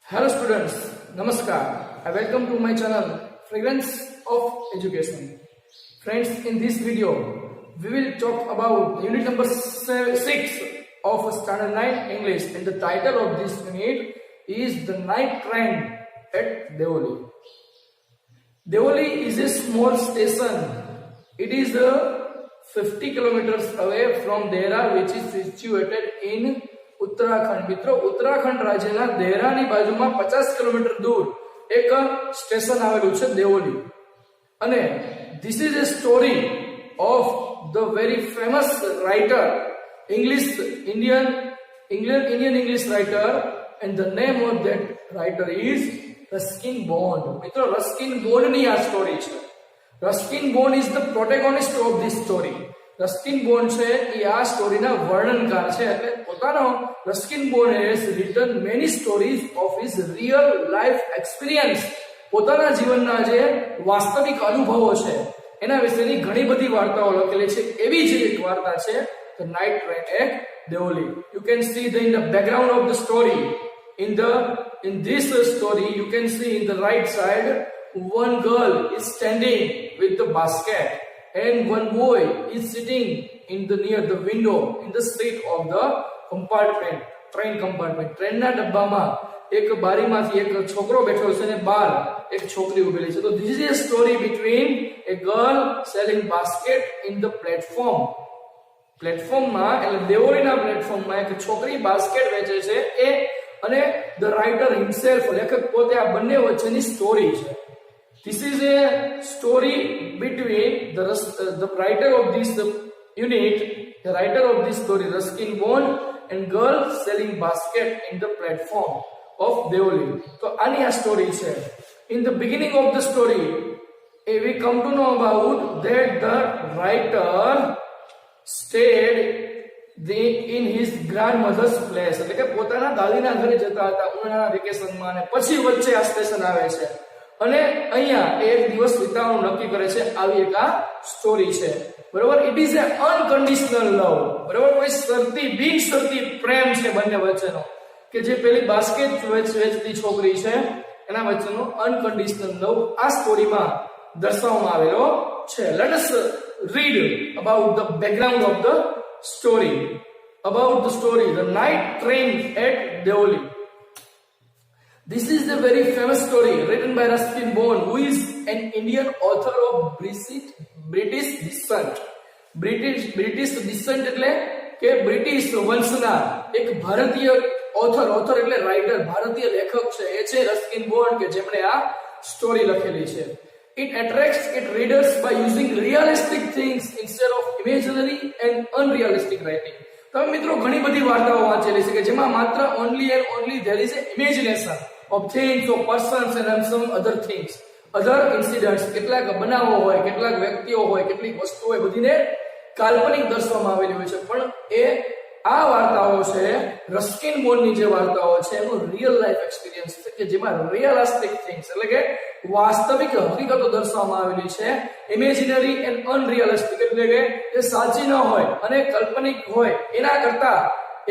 Hello students, Namaskar. I welcome to my channel Fragrance of Education. Friends, in this video, we will talk about unit number 6 of standard 9 English, and the title of this unit is The Night Train at Deoli. Deoli is a small station. It is 50 kilometers away from Dehra, which is situated in Uttarakhand. મિત્રો, ઉત્તરાખંડ રાજ્યના દેહરાની બાજુમાં 50 kilometre દૂર એક station આવેલું છે દેઓલી. અને this is a story of the very famous writer, Indian English writer, and the name of that writer is Ruskin Bond. મિત્રો, Ruskin Bond ની આ સ્ટોરી છે. Ruskin Bond is the protagonist of this story. Ruskin bond છે એ આ સ્ટોરીના વર્ણનકાર છે. એટલે પોતાનો Ruskin bond has return many stories of his real life experience. પોતાના જીવનના જે વાસ્તવિક અનુભવો છે એના વિશેની ઘણી બધી વાર્તાઓ લખેલી છે. એવી જ એક વાર્તા છે the night train at Deoli. You can see in the background of the story. In this story you can see in the right side one girl is standing with the basket, and one boy is sitting near the window in the seat of the train compartment. Train ના ડબ્બામાં એક બારીમાંથી એક છોકરો બેઠો છે અને બહાર એક છોકરી ઊભેલી છે. તો this is a story between a girl selling basket in the પ્લેટફોર્મમાં, એટલે દેઓલીના પ્લેટફોર્મમાં એક છોકરી બાસ્કેટ વેચે છે એ, અને the writer himself, લેખક પોતે, આ બંને વચ્ચેની સ્ટોરી છે. This is a story between the writer of this unit, the writer of this story, Ruskin Bond, and girl selling basket in the platform of Deoli. So, આની આ story છે. In the beginning of the story, we come to know about that the writer stayed in his grandmother's place. એટલે કે પોતાના દાદીના ઘરે જતા હતા ઉનાળાના વેકેશનમાં, અને પછી વચ્ચે આ સ્ટેશન આવે છે અને અહીંયા એક દિવસ વિતાવવાનું નક્કી કરે છે. આવી એક આ સ્ટોરી છે, બરોબર. It is A unconditional love, બરોબર. કોઈ બિનશરતી પ્રેમ છે બંને વચ્ચેનો, કે જે પેલી બાસ્કેટ વેચતી છોકરી છે એના વચ્ચેનો અનકન્ડિશનલ લવ આ સ્ટોરીમાં દર્શાવવામાં આવેલો છે. Let us read about the background of the story. About the story, The Night Train at Deoli. This is the very famous story written by Ruskin Bond, who is an Indian author of British descent. British descent એટલે કે British વંશના એક ભારતીય author એટલે writer, ભારતીય લેખક છે એ છે રસ્કિન બોન્ડ, કે જેમણે આ સ્ટોરી લખેલી છે. It attracts its readers by using realistic things instead of imaginary and unrealistic writing. તમે મિત્રો ઘણી બધી વાર્તાઓ વાંચેલી છે કે જેમાં માત્ર only there is a imagination of things, of persons and some other things, other incidents. કેટલાક બનાવો હોય, કેટલાક વ્યક્તિઓ હોય, કેટલીક વસ્તુઓ હોય, બધીને કાલ્પનિક દર્શાવવામાં આવેલી હોય છે. પણ એ આ વાર્તાઓ છે, રસ્કિન બોન્ડની જે વાર્તાઓ છે એનું રિયલ લાઈફ એક્સપિરિયન્સ છે, કે જેમાં રિયલિસ્ટિક થિંગ્સ એટલે કે વાસ્તવિક હકીકતો દર્શાવવામાં આવેલી છે. ઇમેજિનરી એન્ડ અનરિયલિસ્ટિક એટલે કે જે સાચી ન હોય અને કાલ્પનિક હોય એના કરતા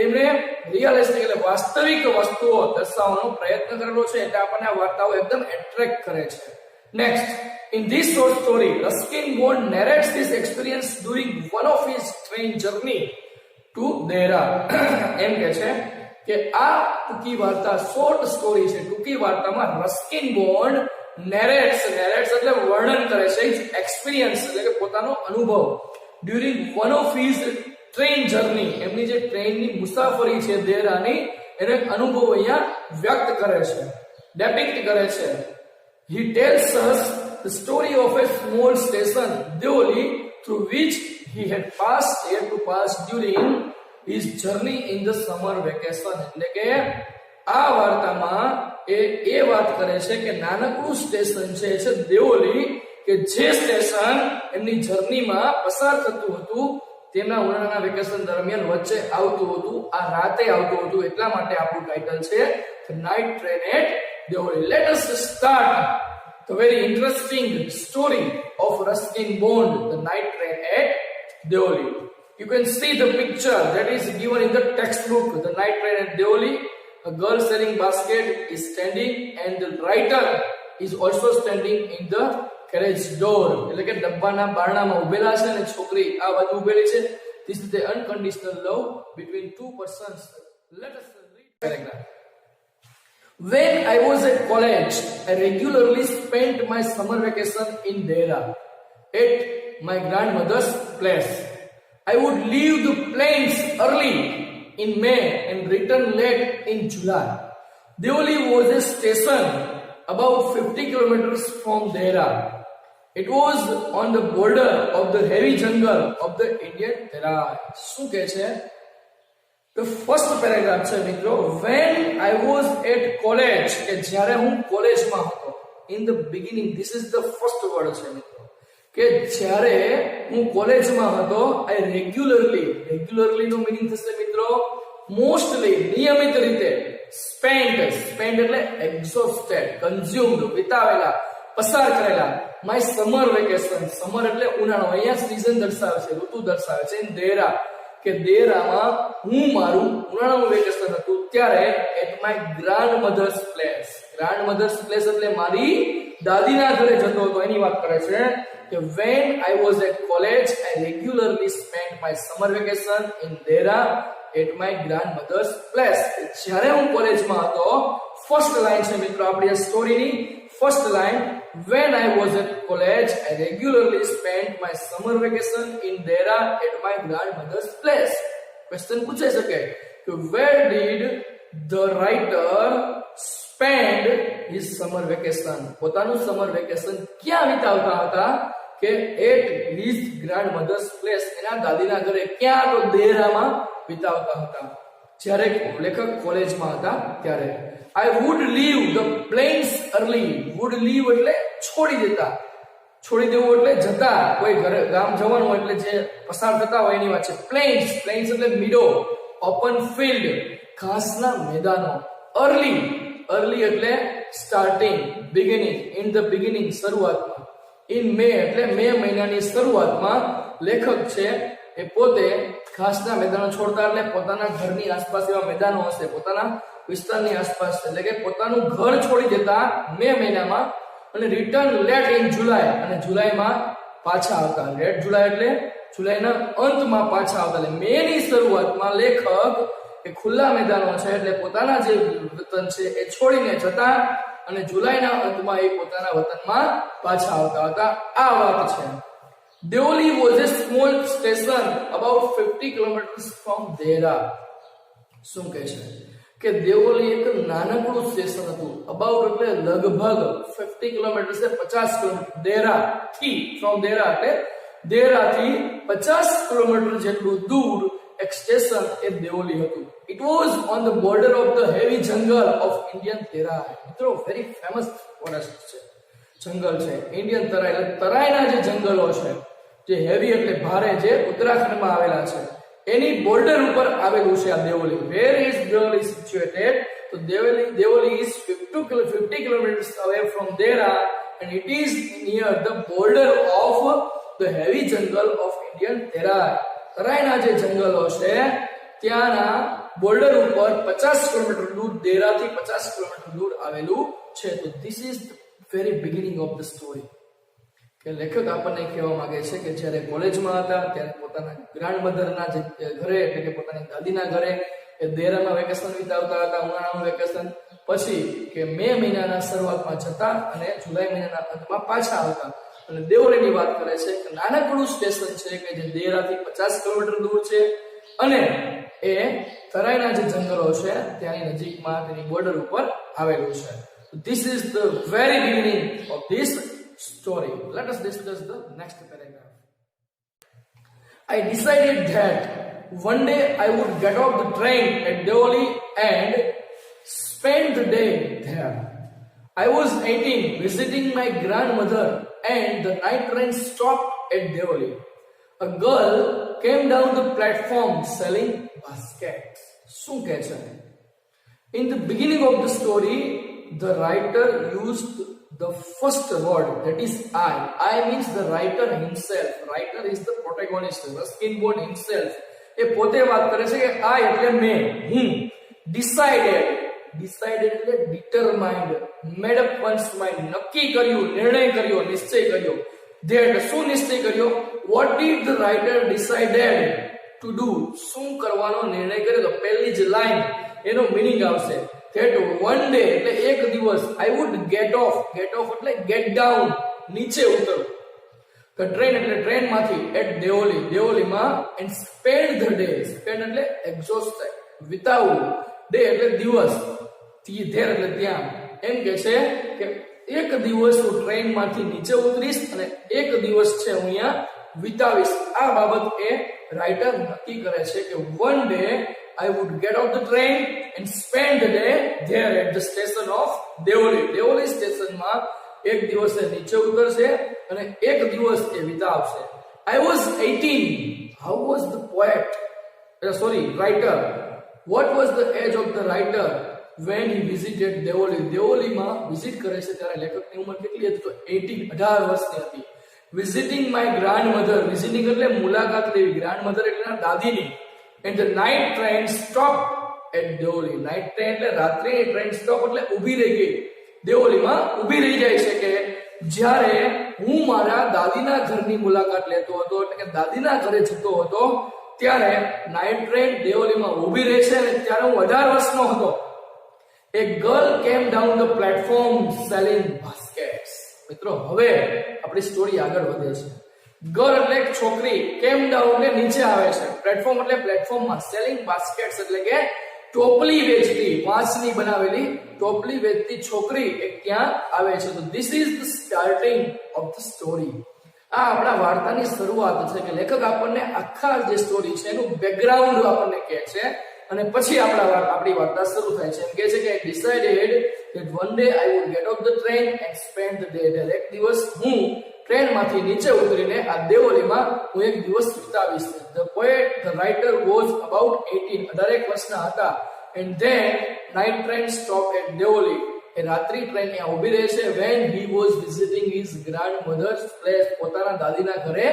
એમણે રિયલિસ્ટિક એટલે વાસ્તવિક વસ્તુઓ દર્શાવવાનો પ્રયત્ન કરેલો છે. એટલે આપણને આ વાર્તાઓ એકદમ એટ્રેક્ટ કરે છે. Next, in this short story, Ruskin Bond narrates this experience during one of his train journey to Dehra. એમ કે છે કે આ ટૂંકી વાર્તા, શોર્ટ સ્ટોરી છે, ટૂંકી વાર્તામાં રસ્કિન બોન્ડ narrates એટલે વર્ણન કરે છે, એક્સપિરિયન્સ એટલે કે પોતાનો અનુભવ, during one of his train journey, એમની જે ટ્રેનની મુસાફરી છે દેહરાની, એનો એક અનુભવ અહીંયા વ્યક્ત કરે છે, ડેપિક્ટ કરે છે. He tells us the story of a small station, Deoli, through which he had to pass during his journey in the summer vacation. એટલે કે આ વાર્તામાં એ વાત કરે છે કે નાનકડું સ્ટેશન છે દેઓલી, કે જે સ્ટેશન એમની જર્નીમાં પસાર થતું હતું તેમના ઉનાળાના વેકેશન દરમિયાન વચ્ચે આવતું હતું, આ રાતે આવતું હતું. એટલા માટે આપણું ટાઇટલ છે the night train at Deoli. Let us start the very interesting story of Ruskin Bond, the night train at Deoli. You can see the picture that is given in the textbook, The Night Train at Deoli. A girl selling basket is standing and the writer is also standing in the carriage door. એટલે કે ડબ્બાના બારણામાં ઉભેલા છે અને છોકરી આ બાજુ ઉભેલી છે. This is the unconditional love between two persons. Let us read paragraph. When I was at college, I regularly spent my summer vacation in Dehra at my grandmother's place. I would leave the plains early in May and return late in July. Deoli was a station about 50 kilometers from Dehra. It was on the border of the heavy jungle of the Indian Terai. શું કહે છે? The first paragraph છે મિત્રો, when I was at college, કે જ્યારે હું કોલેજમાં હતો. In the beginning, this is the first word છે મિત્રો, કે જ્યારે હું કોલેજમાં હતો, I regularly નો મીનિંગ થશે મિત્રો મોસ્ટલી, નિયમિત રીતે, spent એટલે exhausted, consumed, વિતાવેલા, પસાર કરેલા, my summer vacation, summer એટલે ઉનાળો, અહીંયા સીઝન દર્શાવે છે, ઋતુ દર્શાવે છે. in Dehra, કે દેરામાં હું મારું ઉનાળાનું વેકેશન હતું ત્યારે at my grandmother's place. grandmother's place એટલે મારી દાદીના ઘરે જતો હતો એની વાત કરે છે. કે when I was at college, I regularly spent my summer vacation in Dehra at my grandmother's place. જ્યારે હું કોલેજમાં હતો, ફર્સ્ટ લાઈન છે મિત્રો આપણી આ સ્ટોરીની first line, when I was at college, I regularly spent my summer vacation in Dehra at my grandmother's place. Question પૂછાઈ શકે કે where did the writer spend his summer vacation? પોતાનું સમર વેકેશન ક્યાં વિતાવતા હતા? કે at his grandmother's place, એના દાદીના ઘરે. ક્યાં? તો દેહરામાં વિતાવતા હતા જ્યારે લેખક કોલેજમાં હતા ત્યારે. I would leave the plains early. would leave એટલે છોડી દેતા, છોડી દેવું એટલે જતા, કોઈ ઘરે ગામ જવાનું હોય એટલે જે પસાર થતા હોય એની વાત છે. plains એટલે meadow, open field, ઘાસના મેદાનો. early એટલે starting, beginning, in the beginning, શરૂઆતમાં. in May એટલે મે મહિનાની શરૂઆતમાં લેખક છે એ પોતે ઘાસના મેદાનો છોડતા, એટલે પોતાના ઘરની આસપાસ એવા મેદાનો હશે, પોતાના વિસ્તારની આસપાસ, એટલે કે પોતાનું ઘર છોડી દેતા મે મહિનામાં, અને રિટર્ન લેટ ઇન જુલાઈ, અને જુલાઈમાં પાછા આવતા. લેટ જુલાઈ એટલે જુલાઈના અંતમાં પાછા આવતા. એટલે મે ની શરૂઆતમાં લેખક એ ખુલ્લા મેદાનો છે એટલે પોતાના જે વતન છે એ છોડીને જતા, અને જુલાઈના અંતમાં એ પોતાના વતનમાં પાછા આવતા હતા. આ વાત છે. Deoli was a small station about 50 kilometers from Dehra. શું કહે છે કે દેવોલી એક નાનકડું સ્ટેશન હતું. અબાઉટ એટલે લગભગ, 50 કિલોમીટર છે 50 કિલોમીટર, દેહરા થી, ફ્રોમ દેહરા એટલે દેહરાથી 50 કિલોમીટર જેટલું દૂર એક સ્ટેશન એ દેવોલી હતું. It was on the border of the heavy jungle of Indian Terai. મિત્રો વેરી ફેમસ ફોરેસ્ટ છે, જંગલ છે ઇન્ડિયન તરાઈ. એટલે તરાઈના જે જંગલો છે, જે હેવી એટલે ભારે, જે ઉત્તરાખંડમાં આવેલા છે, એની બોર્ડર ઉપર આવેલું છે આ Deoli. Where is Deoli situated? તો Deoli is 50 kilometers away from Dehra and it is near the border of the heavy jungle of Indian Terai. તરાઈના જે જંગલો છે ત્યાંના બોર્ડર ઉપર 50 કિલોમીટર દૂર, દેહરાથી 50 કિલોમીટર દૂર આવેલું છે. તો this is the very beginning of the story. કે લેખક આપણને કહેવા માંગે છે કે જ્યારે કોલેજમાં હતા ત્યારે પોતાના ગ્રાન્ડમધરના જે ઘરે, એટલે કે પોતાની દાદીના ઘરે એ દેહરામાં વેકેશન વિતાવતા હતા, ઉનાળાનું વેકેશન. પછી કે મે મહિનાના શરૂઆતમાં જતા અને જુલાઈ મહિનાના અંતમાં પાછા આવતા. અને દેવોલીની વાત કરે છે કે નાનકડું સ્ટેશન છે કે જે દેહરાથી 50 કિલોમીટર દૂર છે, અને એ તરાઈના જે જંગલો છે ત્યાંની નજીકમાં, તેની બોર્ડર ઉપર આવેલું છે. This is the very beginning of this story. Let us discuss the next paragraph. I decided that one day I would get off the train at Deoli and spend the day there. I was 18, visiting my grandmother, and the night train stopped at Deoli. A girl came down the platform selling baskets. શું કહે છે? In the beginning of the story, the writer used the first word, that is I. I means the writer himself. Writer is the protagonist, Ruskin Bond himself. એ પોતે વાત કરે છે કે I એટલે મેં, હું. Decided decided એટલે determined, made up one's mind, નક્કી કર્યું, નિર્ણય કર્યો, નિશ્ચય કર્યો. That શું નિશ્ચય કર્યો? What did the writer decided to do? શું કરવાનો નિર્ણય કર્યો? તો પહેલી જ લાઈન એનો મીનિંગ આવશે. That one day એટલે એક દિવસ I would get off એટલે get down, નીચે ઉતરવું. The train એટલે ટ્રેન માંથી at દેવોલીમાં and spend the day, spend એટલે exhaust થાય, વિતાવવું, day એટલે દિવસ, there એટલે ત્યાં. એમ કે છે કે એક દિવસ હું ટ્રેન માંથી નીચે ઉતરીશ અને એક દિવસ છે હું અહીંયા વિતાવીશ. આ બાબત એ રાઇટર નક્કી કરે છે કે one day I would get off the train and spend the day there at the station of Deoli સ્ટેશનમાં એક દિવસ નીચે ઉતરશે અને એક દિવસ એ વિતાવશે. I was 18. How was the writer? What was the age of the writer when he visited દેવોલીમાં visit કરે છે ત્યારે લેખકની ઉંમર કેટલી હતી? તો 18 વર્ષની હતી. Visiting my grandmother, visiting એટલે મુલાકાત લેવી, grandmother એટલે દાદીની. And the night train stopped at Deoli. Night train એટલે રાત્રિની ટ્રેન સ્ટોપ એટલે ઊભી રહી ગઈ. દેવોલીમાં ઊભી રહી જાય છે કે જ્યારે હું મારા દાદીના ઘરની મુલાકાત લેતો હતો એટલે કે દાદીના ઘરે જતો હતો ત્યારે નાઇટ ટ્રેન દેવોલીમાં ઊભી રહે છે અને ત્યારે હું 18 વર્ષનો હતો. A girl came down the platform selling baskets. મિત્રો હવે આપણી સ્ટોરી આગળ વધે છે. ગર્લ એટલે એક છોકરી, કેમ ડાઉન એટલે નીચે આવે છે, પ્લેટફોર્મ એટલે પ્લેટફોર્મમાં, સેલિંગ બાસ્કેટ્સ એટલે કે ટોપલી વેચતી, વાંસની બનાવેલી ટોપલી વેચતી છોકરી એક ત્યાં આવે છે. તો this is the starting of the story. આ આપણા વાર્તાની શરૂઆત છે કે લેખક આપણને આખા જે સ્ટોરી છે એનું બેકગ્રાઉન્ડ આપણને કહે છે અને પછી આપણી વાર્તા શરૂ થાય છે. એમ કહે છે કે I decided that one day I would get off the train and spend the day there. એક દિવસ હું ટ્રેનમાંથી નીચે ઉતરીને આ દેવોલીમાં હું એક દિવસ વિતાવીશ. The writer was about 18, 18 વર્ષના હતા. And then night train stopped at Deoli. એ રાત્રિ ટ્રેન ત્યાં ઊભી રહે છે when he was visiting his grandmother's place. પોતાના દાદીના ઘરે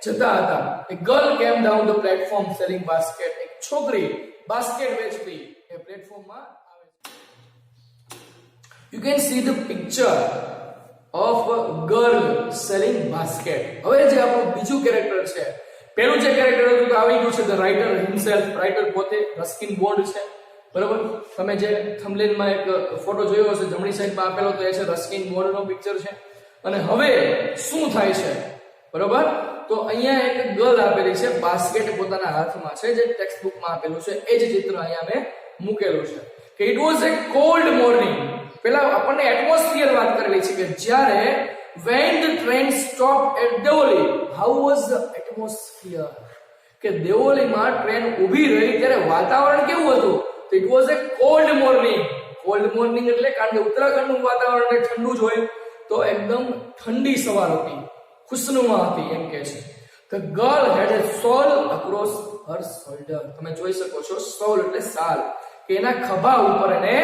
જતા હતા. A girl came down the platform selling basket. એક છોકરી બાસ્કેટ વેચતી એ પ્લેટફોર્મમાં આવે છે. You can see the picture of a girl selling basket. હવે જે આપણું બીજું કેરેક્ટર છે, પહેલું જે કેરેક્ટર હતું તો આવી ગયું છે ધ રાઇટર હિમસેલ્ફ. રાઇટર પોતે રસ્કિન બોન્ડ છે, બરાબર. તમે જે થંબનેલમાં એક ફોટો જોયો હશે જમણી સાઈડમાં આપેલો તો એ છે રસ્કિન બોન્ડનો પિક્ચર છે. અને હવે શું થાય છે, બરાબર? તો અહીંયા એક ગર્લ આપેલી છે, બાસ્કેટ પોતાના હાથમાં છે, જે ટેક્સ્ટ બુકમાં આપેલું છે એ જ ચિત્ર અહીંયા મેં મૂકેલું છે કે it was A cold morning. પેલા આપણને એટમોસ્ફિયર વાત કરેલી છે કે જ્યારે when the train stopped at Deoli, how was the atmosphere? કે દેવોલીમાં ટ્રેન ઊભી રહી ત્યારે વાતાવરણ કેવું હતું? તો it was a cold morning. cold morning એટલે કારણ કે ઉત્તરાખંડનું વાતાવરણ ઠંડુ જ હોય તો એકદમ ઠંડી સવાર હતી, ખુશનુમા હતી એમ કે છે. The girl had a shawl across her shoulder. તમે જોઈ શકો છો shawl એટલે શાલ, કે એના ખભા ઉપર એને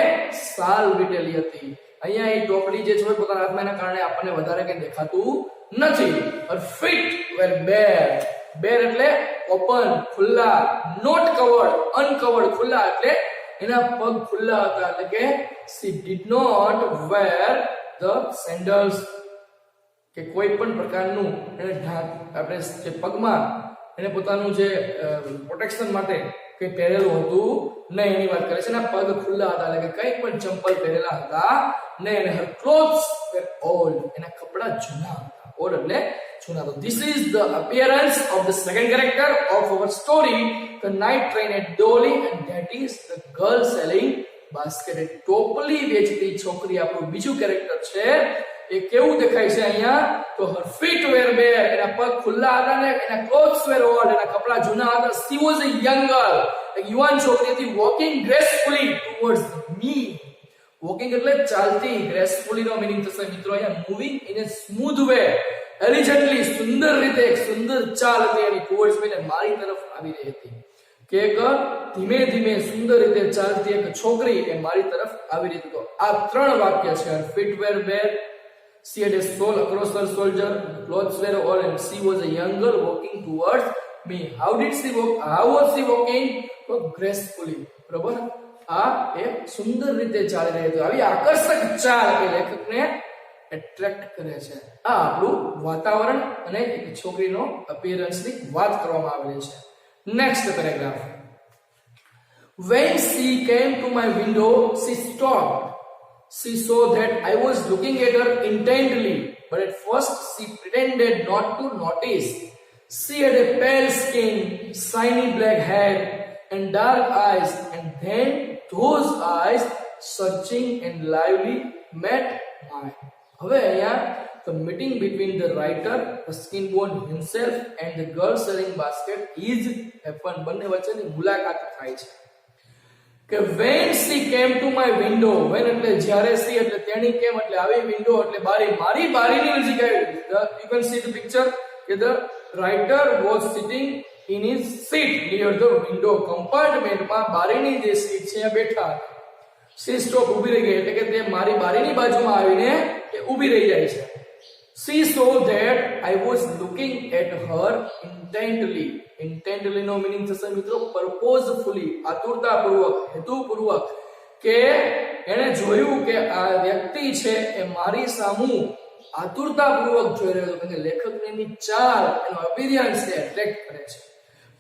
શાલ વીટેલી હતી. અહીંયા એ ટોપલી જે છે પોતાના હાથમાં એના કારણે આપણને વધારે કંઈ દેખાતું નથી. Her feet were bare. bare એટલે ઓપન, ખુલ્લા, not covered, uncovered, ખુલ્લા એટલે એના પગ ખુલ્લા હતા. એટલે કે she did not wear the sandals, કે કોઈ પણ પ્રકારનું એને આપણે જે પગમાં એને પોતાનું જે પ્રોટેક્શન માટે કંઈ પહેરેલું હતું નહીં એની વાત કરે છે. એના પગ ખુલ્લા હતા એટલે કે કંઈ પણ ચંપલ પહેરેલા હતા નહીં. her clothes were old. એના કપડા જૂના હતા. old એટલે જૂના. તો this is the appearance of the second character of our story, the night train at Dolly, and that is the girl selling basket. ટોપલી વેચતી છોકરી આપણું બીજું કેરેક્ટર છે. એ કેવું દેખાય છે અહીંયા? તો her feet were bare. એના પગ ખુલ્લા હતા ને એના clothes were old. એના કપડા જૂના હતા. she was a young girl. એક યુવાન છોકરી હતી. walking gracefully towards me. walking એટલે ચાલતી, gracefully નો મીનિંગ થશે મિત્રો અહીંયા moving in a smooth way, elegantly, સુંદર રીતે, એક સુંદર ચાલ હતી એની towards me, મારી તરફ આવી રહી હતી. કે એક ધીમે ધીમે સુંદર રીતે ચાલતી એક છોકરી એ મારી તરફ આવી રહી હતી. તો આ ત્રણ વાક્ય છે. her feet were bare, she had a shawl across her shoulder, clothes were old, and she was a young girl walking towards me. How did she walk? How was she walking? તો gracefully, બરાબર? આ એક સુંદર રીતે ચાલી રહ્યું હતું. આવી આકર્ષક ચાલ એ લેખકને એટ્રેક્ટ કરે છે. આ આપણું વાતાવરણ અને એક છોકરીનો અપિયરન્સની વાત કરવામાં આવેલી છે. Next paragraph. When she came to my window, she stopped. She saw that I was looking at her intently, but at first she pretended not to notice. She had a pale skin, shiny black hair, and dark eyes, and then those eyes, searching and lively, met mine. હવે અહીંયા the meeting between the writer, Ruskin Bond himself, and the girl selling basket is happen. બંને વચ્ચેની મુલાકાત થાય છે. કે when she came to my window, when એટલે જ્યારે she એટલે તેણી કેમ એટલે આવી window એટલે બારી, મારી બારીની નજીક આવી. You can see the picture કે the writer was sitting in his seat near the window compartment માં બારીની જે સીટ છે બેઠા. she stop ઊભી રહી ગઈ એટલે કે તે મારી બારીની બાજુમાં આવીને એ ઊભી રહી જાય છે. she saw that I was looking at her intently. intently નો મીનિંગ થશે મિત્રો purposefully, આતુરતાપૂર્વક, હેતુપૂર્વક, કે એને જોયું કે આ વ્યક્તિ છે એ મારી સામુ આતુરતાપૂર્વક જોઈ રહ્યો હતો. કે લેખકની ચાલ એનો અપિયરન્સ છે એટ્રેક્ટ કરે છે.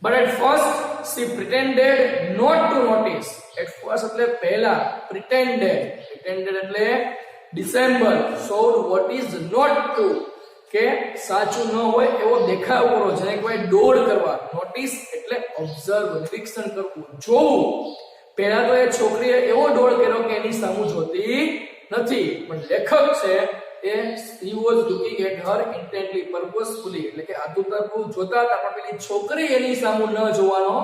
but at first she pretended not to notice. at first એટલે પહેલા, pretended એટલે December, showed what is not true, કે સાચું ન હોય એવો દેખાવ કરો, જેને કહેવાય ડોળ કરવા. નોટિસ એટલે ઓબ્ઝર્વ, નિરીક્ષણ કરવું, જોવું. પહેલા તો એ છોકરીએ એવો ડોળ કર્યો કે એની સામું જોતી નથી, પણ લેખક છે એ he was looking at her intently, purposefully, એટલે કે આતુરતાપૂર્વક જોતા હતા, પણ પેલી છોકરી એની સામું ન જોવાનો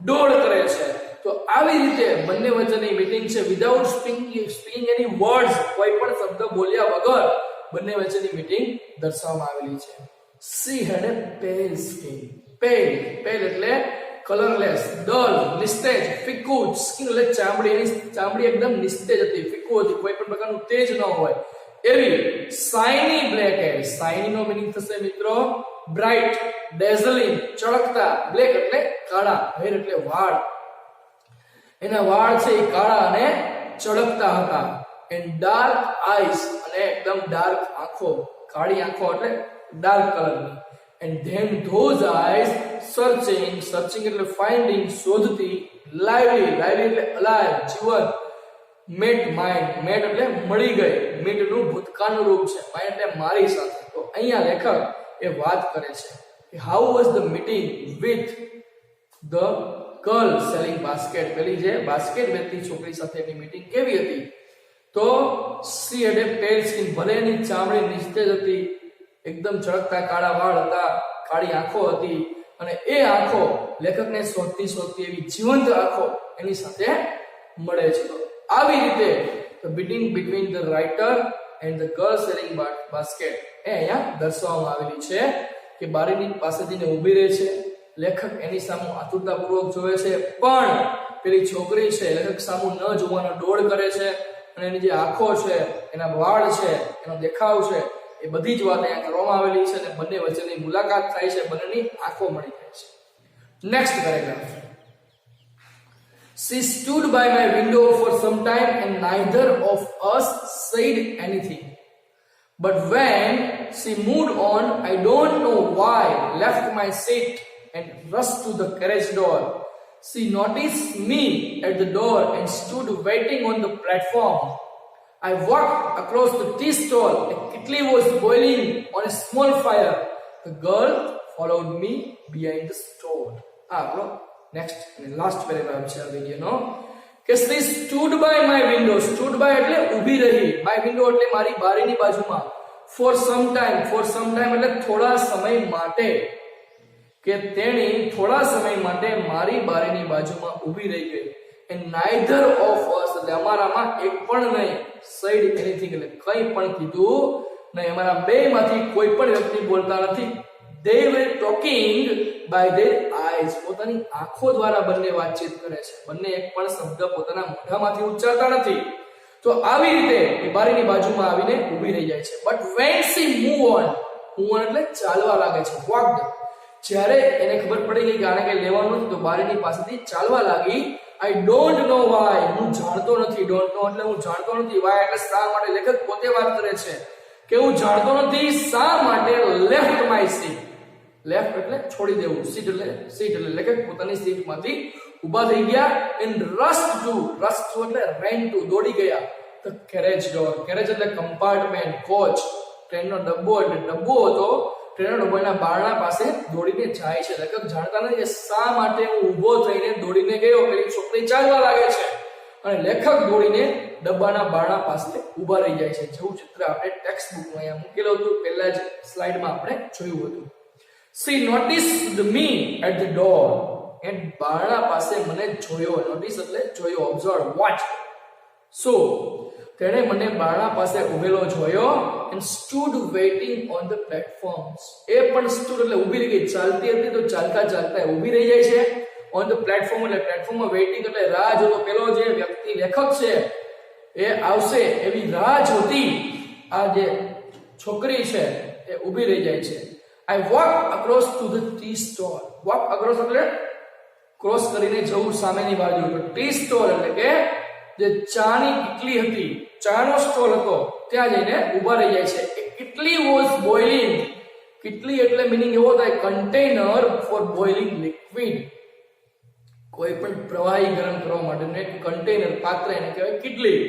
ડોળ કરે છે. તો આવી રીતે બંને વચ્ચેની મીટિંગ છે. વિધાઉટ સ્પીકિંગ એની વર્ડ્સ, કોઈ પણ શબ્દ બોલ્યા વગર બંને વચ્ચેની મીટિંગ દર્શાવવામાં આવેલી છે. she had a pale skin. pale એટલે કલરલેસ, ડલ, નિસ્તેજ, ફિક્કું. સ્કિન એટલે ચામડી, એની ચામડી એકદમ નિસ્તેજ હતી, ફિક્કું હતી, કોઈ પણ પ્રકારનું તેજ ન હોય એવી. Shiny black hair. શાઇની નો મીનિંગ થશે મિત્રો બ્રાઇટ, ડેઝલિંગ, ચળકતા. બ્લેક એટલે કાળા, હેર એટલે વાળ. એના વાળ છે એ કાળા અને ચળકતા હતા. એન્ડ ડાર્ક આઈઝ, અને એકદમ ડાર્ક આંખો, કાળી આંખો એટલે ડાર્ક કલરની. And then those eyes, searching એટલે ફાઇન્ડિંગ, શોધતી. લાઇવલી એટલે અલાઇવ, જીવંત. મેટ માઇન્ડ, મેટ એટલે મળી ગઈ, મીટ નું ભૂતકાળનું રૂપ છે, માઇન્ડ એટલે મારી સાથે. તો અહીંયા લેખક એ વાત કરે છે કે how was the meeting with the girl selling basket. પેલી જે બાસ્કેટ વેચતી છોકરી સાથેની મીટિંગ કેવી હતી? તો she had a pale skin, ભલે એની ચામડી નિસ્તેજ હતી, એકદમ ચળકતા કાળા વાળ હતા, કાળી આંખો હતી, અને એ આંખો લેખકને શોધતી એવી જીવંત આંખો એની સાથે મળે છે. આવી રીતે the meeting between the writer and the girl selling basket એ અહીંયા દર્શાવવામાં આવેલી છે. કે બારીની પાસેથી ઊભી રહે છે, લેખક એની સામે આતુરતાપૂર્વક જોવે છે, પણ પેલી છોકરી છે લેખક સામે ન જોવાનો ડોળ કરે છે, અને એની જે આંખો છે, એના વાળ છે, એનો દેખાવ છે, એ બધી જ વાત અહીંયા કરવામાં આવેલી છે. અને બંને વચ્ચેની મુલાકાત થાય છે, બંનેની આંખો મળી જાય છે. Next paragraph. She stood by my window for some time and neither of us said anything. But when she moved on, I don't know why, left my seat and rushed to the carriage door. She noticed me at the door and stood waiting on the platform. I walked across the tea stall. A kettle was boiling on a small fire. The girl followed me behind the stove. Bro. Next and last paragraph છે આ વિડિયોનો. કે she stood by my window. stood by એટલે ઊભી રહી, my window એટલે મારી બારીની બાજુમાં. for some time એટલે થોડા સમય માટે, કે તેણી થોડા સમય માટે મારી બારીની બાજુમાં ઊભી રહી ગઈ. and neither of us એટલે અમારામાં એક પણ નહીં, said anything એટલે કંઈ પણ કીધું નહીં, અમારા બેમાંથી કોઈ પણ વ્યક્તિ બોલતા નથી. they were talking by their eyes. પોતાની આંખો દ્વારા બંને વાતચીત કરે છે, બંને એક પણ શબ્દ પોતાના મોઢામાંથી ઉચ્ચારતા નથી. તો આવી રીતે એ બારીની બાજુમાં આવીને ઊભી રહી જાય છે. but when she move on એટલે ચાલવા લાગે છે, walked. જ્યારે એને ખબર પડી ગઈ કે આને કઈ લેવાનું નથી, તો બારીની પાસેથી ચાલવા લાગી. I don't know why, નથી. ડોન્ટ નો એટલે હું જાણતો નથી. વાય એટલે શા માટે. લેખક પોતે વાત કરે છે કે હું જાણતો નથી શા માટે લેફ્ટ માય સીટ. લેફ્ટ એટલે છોડી દેવું, સીટ એટલે લેખક પોતાની સીટમાંથી ઊભા થઈ ગયા. એન્ડ રશ ટુ એટલે રેન ટુ દોડી ગયા ધ કેરેજ ડોર. કેરેજ એટલે કમ્પાર્ટમેન્ટ, કોચ, ટ્રેનનો ડબ્બો એટલે ડબ્બો હતો. ટ્રેનના ડબ્બાના બારણા પાસે દોડીને જાય છે. લેખક જાણતા નથી કે શા માટે હું ઊભો થઈને દોડીને ગયો. પેલી છોકરી ચાલવા લાગે છે અને લેખક દોડીને ડબ્બાના બારણા પાસે ઊભા રહી જાય છે. જેવું ચિત્ર આપણે ટેક્સ્ટ બુકમાં અહીંયા મૂકેલું હતું, પહેલા જ સ્લાઇડમાં આપણે જોયું હતું. She noticed me at the door. And બારણા પાસે મને જોયો. નોટિસ એટલે જોયો, ઓબ્ઝર્વ, વોચ. સો તેણે મને બારણા પાસે ઉભેલો જોયો and stood waiting on the platforms. એ પણ stood એટલે ઊભી રહી ગઈ. ચાલતી હતી તો ચાલતા ઊભી રહી જાય છે. on the platform એટલે પ્લેટફોર્મમાં વેઇટિંગ એટલે રાહ જોતો. પેલો જે વ્યક્તિ લેખક છે એ આવશે એવી રાહ જોતી આ જે છોકરી છે એ ઊભી રહી જાય છે. I walked across to the tea stall. walk across એટલે ક્રોસ કરીને જવું સામેની બાજુ. તો ટી સ્ટોલ એટલે કે જે ચાની કિટલી હતી, ચાનો સ્ટોલ હતો, ત્યાં જઈને ઊભા રહી જાય છે. એ કિટલી વોઝ બોઇલિંગ. કિટલી એટલે મીનિંગ એવો થાય કન્ટેનર ફોર બોઇલિંગ લિક્વિડ. કોઈ પણ પ્રવાહી ગરમ કરવા માટેનું એક કન્ટેનર, પાત્ર એને કહેવાય કિટલી.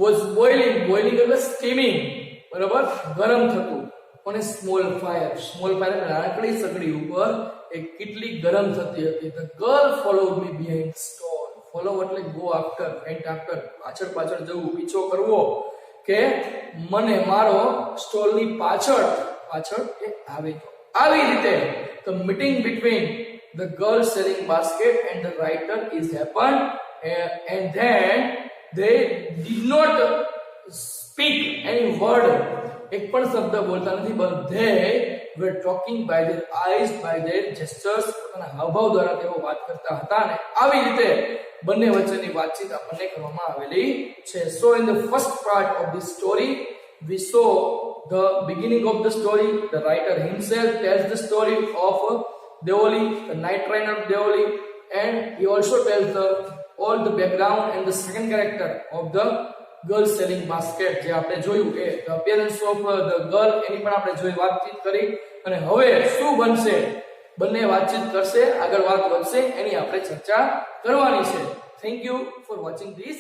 Was boiling. બોઇલિંગ એટલે સ્ટીમિંગ, બરાબર, ગરમ થતું. અને સ્મોલ ફાયર એટલે નાનકડી સગડી ઉપર એક કિટલી ગરમ થતી હતી. The girl followed me behind stall. Follow એટલે ગો આફ્ટર, વેન્ટ આફ્ટર, પાછળ જવું, પીછો કરવો. કે મને મારો સ્ટોલની પાછળ એ આવે. આવી રીતે the meeting between the girl selling basket and the writer is happen and then they did not speak any word. એક પણ શબ્દ બોલતા નથી, but they were talking by their eyes, by their gestures. પોતાના હાવભાવ દ્વારા તેઓ વાત કરતા હતા. અને આવી રીતે બંને વચ્ચેની વાતચીત આપણને કરવામાં આવેલી છે. So in the first part of this story we saw the beginning of the story. The writer himself tells the story of Deoli, the night train of Deoli, and he also tells all the background and the second character of the girl selling basket. જે આપણે જોયું એ the appearance of the girl, એની પણ આપણે જોઈ, વાતચીત કરી. અને હવે શું બનશે, બંને વાતચીત કરશે, આગળ વાત વધશે, એની આપણે ચર્ચા કરવાની છે. Thank you for watching this